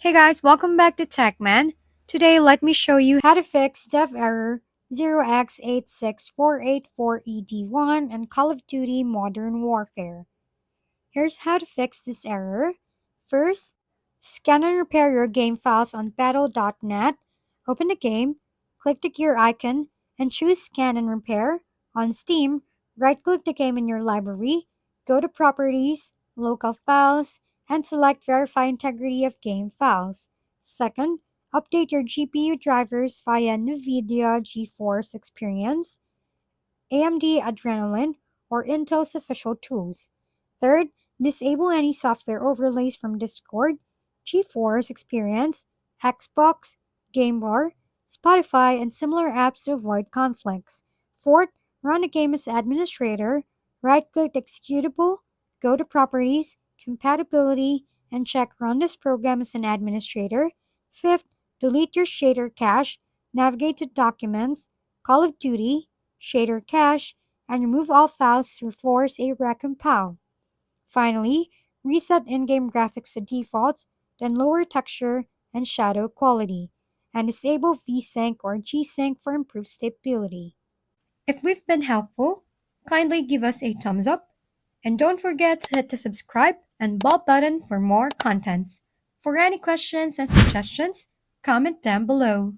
Hey guys, welcome back to TechMan. Today, let me show you how to fix dev error 0X86484ED1 and Call of Duty Modern Warfare. Here's how to fix this error. First, scan and repair your game files on battle.net. Open the game, click the gear icon, and choose Scan and Repair. On Steam, right-click the game in your library, go to Properties, Local Files, and select Verify Integrity of Game Files. Second, update your GPU drivers via NVIDIA GeForce Experience, AMD Adrenalin, or Intel's official tools. Third, disable any software overlays from Discord, GeForce Experience, Xbox, Game Bar, Spotify, and similar apps to avoid conflicts. Fourth, run the game as administrator, right-click the executable, go to Properties, Compatibility, and check Run this program as an administrator. Fifth, delete your shader cache, navigate to Documents, Call of Duty, Shader Cache, and remove all files to force a recompile. Finally, reset in-game graphics to defaults, then lower texture and shadow quality, and disable VSync or G-Sync for improved stability. If we've been helpful, kindly give us a thumbs up, and don't forget to hit the subscribe and bell button for more contents. For any questions and suggestions, comment down below.